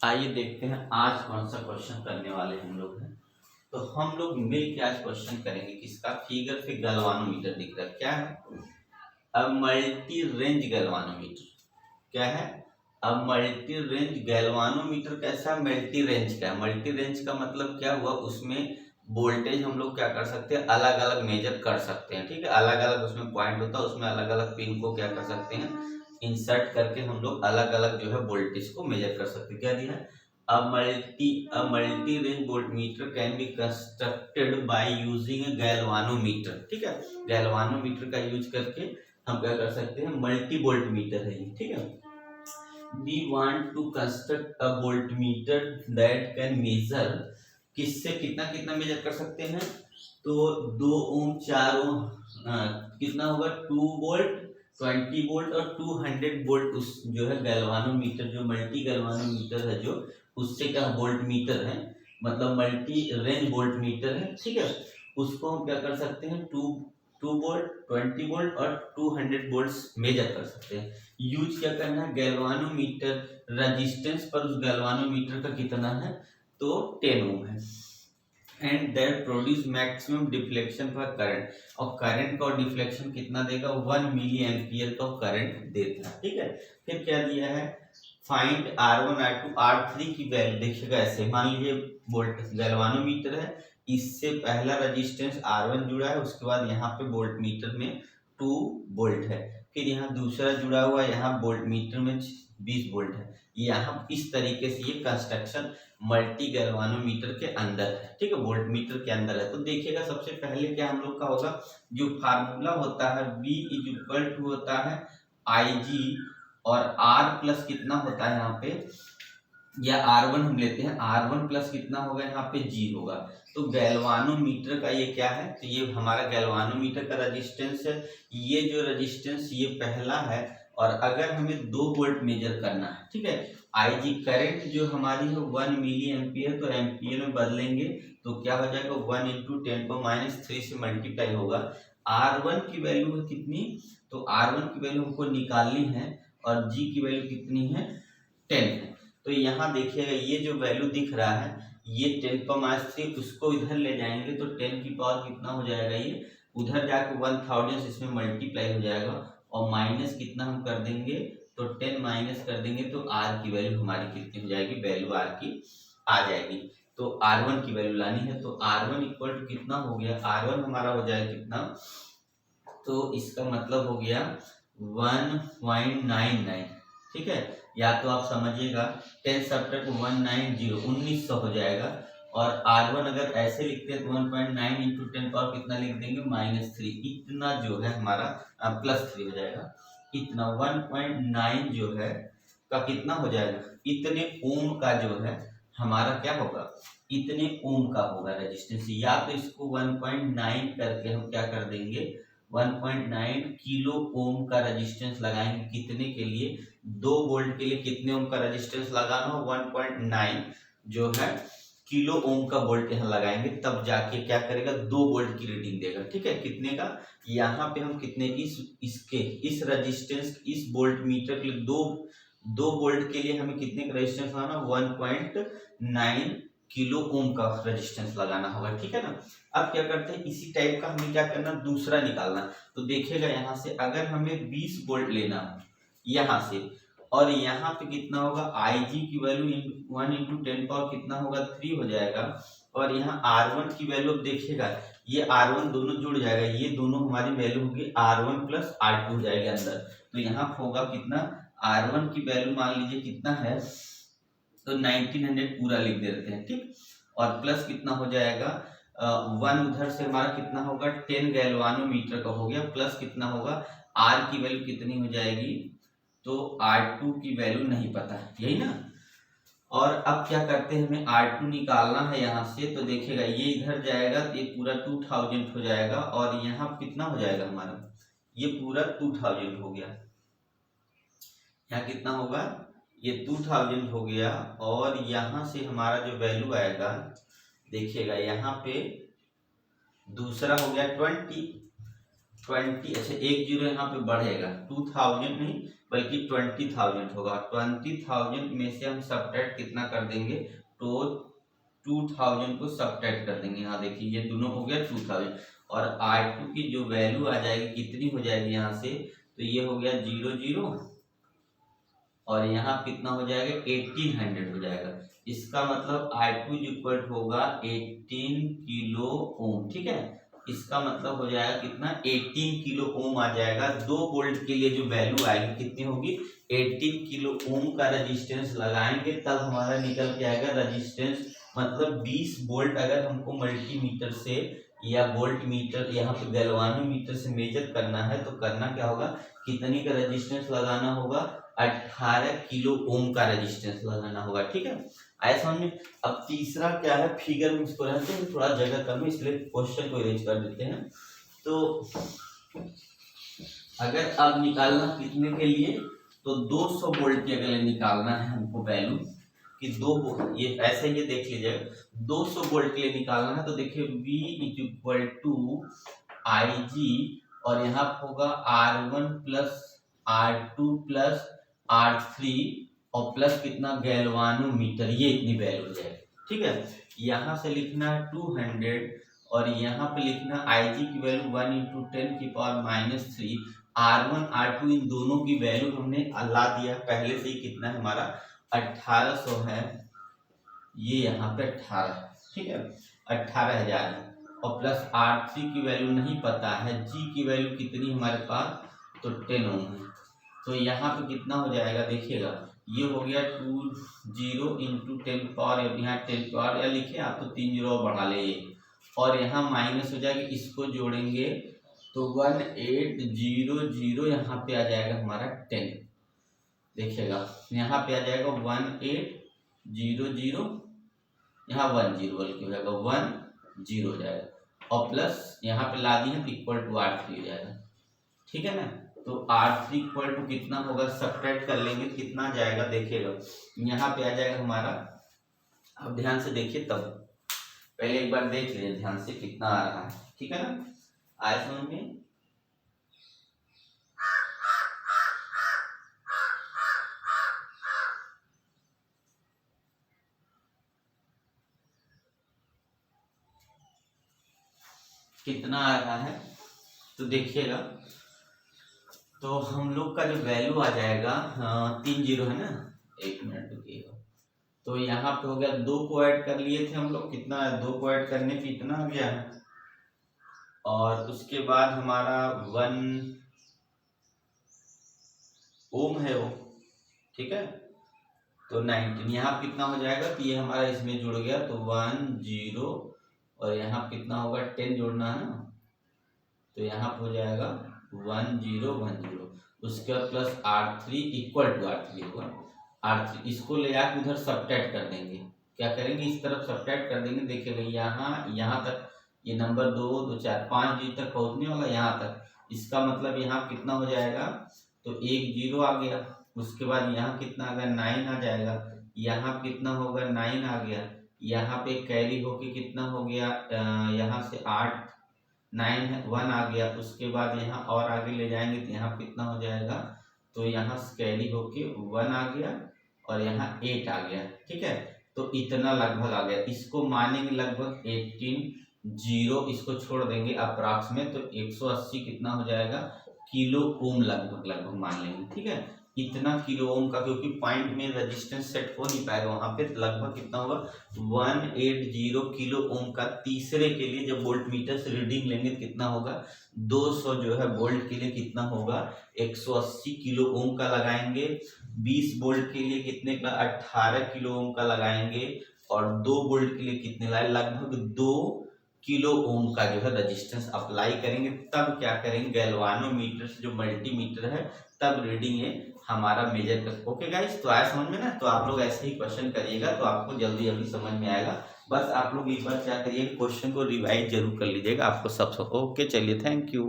आइए देखते हैं आज कौन सा क्वेश्चन करने वाले हम लोग हैं। तो हम लोग मिल के आज क्वेश्चन करेंगे किसका। फिगर पे गैल्वानोमीटर दिख रहा है, क्या है? अब मल्टी रेंज गैल्वानोमीटर क्या है? अब मल्टी रेंज गैल्वानोमीटर कैसा है? मल्टी रेंज का है। मल्टी रेंज का मतलब क्या हुआ, उसमें वोल्टेज हम लोग क्या कर सकते हैं, अलग अलग मेजर कर सकते हैं। ठीक है, अलग अलग उसमें पॉइंट होता है, उसमें अलग अलग पिन को क्या कर सकते हैं, इंसर्ट करके हम लोग अलग अलग जो है वोल्टेज को मेजर कर सकते हैं। क्या दिया है? A multi range voltmeter can be constructed by using A galvanometer. ठीक है, गैल्वानोमीटर का यूज करके हम क्या कर सकते हैं, मल्टी वोल्टमीटर है ये। ठीक है, we want to construct a voltmeter that can measure, किससे कितना कितना मेजर कर सकते हैं, तो 2 ओम 4 ओम कितना होगा, 2 वोल्ट 20 वोल्ट और 200 वोल्ट। उस जो है गैल्वानोमीटर, जो मल्टी गैल्वानोमीटर है, जो उससे क्या वोल्ट मीटर है, मतलब मल्टी रेंज वोल्ट मीटर है। ठीक है, उसको हम क्या कर सकते हैं, 2 वोल्ट 20 वोल्ट और 200 वोल्ट मेजर कर सकते हैं। यूज क्या करना है, गैल्वानोमीटर रेजिस्टेंस पर उस गैल्वानोमीटर का कितना है, तो 10 ओम है। And that produce maximum deflection for current, और करंट का डिफ्लेक्शन कितना देगा, 1 मिली एम्पियर का करंट देता है। ठीक है, फिर क्या दिया है, फाइंड R1 R2 R3 की वैल्यू। देखिएगा ऐसे, मान लीजिए वोल्ट गैल्वानोमीटर है, इससे पहला रेजिस्टेंस R1 जुड़ा है, उसके बाद यहाँ पे वोल्ट मीटर में 2 वोल्ट है, फिर यहाँ दूसरा जुड़ा हुआ है, यहाँ वोल्ट मीटर में 20 वोल्ट है। यहाँ इस तरीके से ये कंस्ट्रक्शन मल्टी गैल्वानोमीटर के अंदर है। ठीक है, वोल्ट मीटर के अंदर है। तो देखिएगा सबसे पहले क्या हम लोग का होगा, जो फार्मूला होता है V इज इक्वल टू होता है IG, और R प्लस कितना होता है यहाँ पे, या R1 हम लेते हैं, R1 प्लस कितना होगा यहाँ पे G होगा। तो गैल्वानोमीटर का ये क्या है, तो ये हमारा गैल्वानोमीटर का रेजिस्टेंस है। ये जो रेजिस्टेंस ये पहला है, और अगर हमें 2 वोल्ट मेजर करना है, ठीक है, IG करंट जो हमारी है 1 मिली एम्पियर, तो एम्पियर में बदलेंगे तो क्या हो जाएगा, 1 इंटू 10⁻³ से मल्टीप्लाई होगा। R1 की वैल्यू है कितनी, तो R1 की वैल्यू हमको निकालनी है, और G की वैल्यू कितनी है, 10 है। तो यहाँ देखिएगा ये जो वैल्यू दिख रहा है, ये 10⁻³ उसको इधर ले जाएंगे तो 10 की पावर कितना हो जाएगा, ये उधर जाके 1000 इसमें मल्टीप्लाई हो जाएगा, और माइनस कितना हम कर देंगे, तो 10 माइनस कर देंगे तो R की वैल्यू हमारी कितनी हो जाएगी, वैल्यू R की आ जाएगी। तो R1 की वैल्यू लानी है, तो R1 इक्वल टू कितना हो गया, R1 हमारा हो जाएगा कितना, तो इसका मतलब हो गया 1.99। ठीक है, या तो आप समझिएगा 10 सब्ट्रैक्ट 190 1900 हो जाएगा, और R1 अगर ऐसे लिखते हैं तो 1.9 इंटू 10 पावर कितना लिख देंगे, -3। इतना जो है हमारा +3 हो जाएगा। इतना 1.9 जो है का कितना हो जाएगा, इतने ओम का जो है हमारा क्या होगा, इतने ओम का होगा रेजिस्टेंस। या तो इसको 1.9 करके हम क्या कर देंगे, 1.9 किलो ओम का रेजिस्टेंस लगाएंगे। कितने के लिए, 2 वोल्ट के लिए कितने ओम का रेजिस्टेंस लगाना हो, 1.9 जो है किलो ओम का वोल्ट यहाँ लगाएंगे, तब जाके क्या करेगा, 2 वोल्ट की रीडिंग देगा। ठीक है, कितने का, यहाँ पे हम कितने, इस रेजिस्टेंस, इस वोल्ट मीटर के लिए 2 वोल्ट के लिए हमें कितने का रेजिस्टेंस लगाना, 1.9 किलो ओम का रेजिस्टेंस लगाना होगा। ठीक है ना। अब क्या करते हैं, इसी टाइप का हमें क्या करना, दूसरा निकालना। तो देखिएगा यहाँ से अगर हमें 20 वोल्ट लेना हो यहाँ से, और यहाँ पे कितना होगा, IG की वैल्यू 1 इंटू 10 पावर कितना होगा, 3 हो जाएगा। और यहाँ R1 की वैल्यू अब देखिएगा, ये R1 दोनों जुड़ जाएगा, ये दोनों हमारी वैल्यू होगी R1 प्लस R2 हो जाएगा अंदर। तो यहाँ होगा कितना, R1 की वैल्यू मान लीजिए कितना है, तो 1900 पूरा लिख देते हैं। ठीक, और प्लस कितना हो जाएगा, 1 उधर से हमारा कितना होगा, 10 गैल्वानोमीटर का हो गया, प्लस कितना होगा, R की वैल्यू कितनी हो जाएगी, तो R2 की वैल्यू नहीं पता है, यही ना। और अब क्या करते हैं, हमें R2 निकालना है यहाँ से। तो देखिएगा ये इधर जाएगा तो ये पूरा 2000 हो जाएगा, और यहाँ कितना हो जाएगा हमारा, ये पूरा 2000 हो गया। यहाँ कितना होगा, ये 2000 हो गया, और यहाँ से हमारा जो वैल्यू आएगा, देखिएगा यहाँ पे दूसरा हो गया 20। अच्छा, 1 जीरो यहाँ पे बढ़ेगा, 2000 नहीं बल्कि 20,000 होगा। 20,000 में से हम सब्ट्रैक्ट कितना कर देंगे, तो 2,000 को सब्ट्रैक्ट कर देंगे। यहाँ देखिए ये दोनों हो गया 2,000, और R2 की जो वैल्यू आ जाएगी कितनी हो जाएगी यहाँ से, तो ये हो गया 00, और यहाँ कितना हो जाएगा 1800 हो जाएगा। इसका मतलब R2 इक्वल होगा 18 किलो ओम। ठीक है, इसका मतलब हो जाएगा कितना, 18 किलो ओम आ जाएगा। 2 वोल्ट के लिए जो वैल्यू आएगी कितनी होगी, 18 किलो ओम का रेजिस्टेंस लगाएंगे तब हमारा निकल के आएगा रेजिस्टेंस। मतलब 20 वोल्ट अगर हमको मल्टीमीटर से या वोल्ट मीटर यहाँ पे गैल्वानोमीटर से मेजर करना है तो करना क्या होगा, कितनी का रेजिस्टेंस लगाना होगा, 18 किलो ओम का रेजिस्टेंस लगाना होगा। ठीक है, आया समझ में। अब तीसरा क्या है, फिगर में इसको रहते हैं, थोड़ा जगह कम है इसलिए क्वेश्चन को अरेंज कर देते हैं। तो अगर अब निकालना कितने के लिए, तो 200 वोल्ट की अगर निकालना है हमको वैल्यू कि ये ऐसे ये देख लीजिए, 200 वोल्ट के लिए निकालना है तो देखिए V इक्वल टू IG, और यहाँ होगा R1 plus R2 plus R3 और प्लस कितना गैल्वानोमीटर, ये इतनी वैल्यू है। ठीक है, यहाँ से लिखना है 200 और यहाँ पे लिखना IG की वैल्यू 1 × 10⁻³ R1 R2 इन दोनों की वैल्यू हमने ला दिया पहले से ही, कितना है हमारा 1800 है, ये यहाँ पे 18 है। ठीक है, 18,000 है, और प्लस R3 की वैल्यू नहीं पता है, G की वैल्यू कितनी हमारे पास, तो 10 ओम है। तो यहाँ पे कितना हो जाएगा देखिएगा, ये हो गया 20 × 10 पावर, यहाँ 10 पावर या लिखे आप तो 3 0 बढ़ा ले, और यहाँ माइनस हो जाएगा, इसको जोड़ेंगे तो 1800 यहाँ पे आ जाएगा हमारा 10। देखिएगा यहाँ पे आ जाएगा 1800, यहाँ 10 बल्कि हो जाएगा 10 हो जाएगा, और प्लस यहाँ पे ला दिए इक्वल टू R3 हो जाएगा। ठीक है ना, तो R3 इक्वल टू कितना होगा, सब्ट्रैक्ट कर लेंगे कितना आ जाएगा, देखिएगा यहाँ पे आ जाएगा हमारा, अब ध्यान से देखिए, तब पहले एक बार देख लीजिए ध्यान से कितना आ रहा है। ठीक है ना, आया समझ में। कितना आ रहा है तो देखिएगा, तो हम लोग का जो वैल्यू आ जाएगा 3 0 है ना, 1 मिनट रुकिएगा, तो यहाँ पे हो गया 2 को ऐड कर लिए थे हम लोग, कितना है 2 को ऐड करने पे इतना आ गया, और उसके बाद हमारा 1 ओम है वो। ठीक है, तो 19 यहाँ कितना हो जाएगा, तो ये हमारा इसमें जुड़ गया, तो 1 0 और यहाँ कितना होगा 10 जोड़ना है ना, तो यहाँ पे हो जाएगा 1 0 1 0, उसके बाद plus R3 equal to R3 होगा, R3 इसको ले आकर उधर सब्ट्रैक्ट कर देंगे, क्या करेंगे इस तरफ सब्ट्रैक्ट कर देंगे। देखिएगा यहाँ तक ये नंबर 2 2 4 5 जी तक पहुँचने वाला यहाँ तक, इसका मतलब यहाँ कितना हो जाएगा, तो 1 0 आ गया, उसके बाद यहाँ कितना आ गया 9 आ जाएगा, यहाँ कितना होगा 9 आ गया, यहाँ पे कैरी होके कितना हो गया, यहाँ से 8 9 1 आ गया, उसके बाद यहाँ और आगे ले जाएंगे तो यहाँ कितना हो जाएगा, तो यहाँ कैरी होके 1 आ गया और यहाँ 8 आ गया। ठीक है, तो इतना लगभग आ गया, इसको मानेंगे लगभग 18 इसको छोड़ देंगे अप्रॉक्स में, तो 180 कितना हो जाएगा किलो ओम लगभग मान लेंगे। ठीक है, इतना किलो ओम का, क्योंकि पॉइंट में रेजिस्टेंस सेट हो नहीं पाएगा वहां पे, लगभग कितना होगा 180 किलो ओम का। तीसरे के लिए जब वोल्ट मीटर से रीडिंग लेंगे कितना होगा, 200 जो है वोल्ट के लिए कितना होगा 180 किलो ओम का लगाएंगे। 20 वोल्ट के लिए कितने का 18 किलो ओम का लगाएंगे, और 2 वोल्ट के लिए कितने लाए, लगभग 2 किलो ओम का जो है रेजिस्टेंस अप्लाई करेंगे, तब क्या करेंगे गैल्वानोमीटर से जो मल्टीमीटर है तब रीडिंग है हमारा मेजर कर। ओके गाइस, तो आया समझ में ना, तो आप लोग ऐसे ही क्वेश्चन करिएगा तो आपको जल्दी जल्दी समझ में आएगा। बस आप लोग एक बार क्या करिए, क्वेश्चन को रिवाइज जरूर कर लीजिएगा, आपको सब। ओके चलिए, थैंक यू।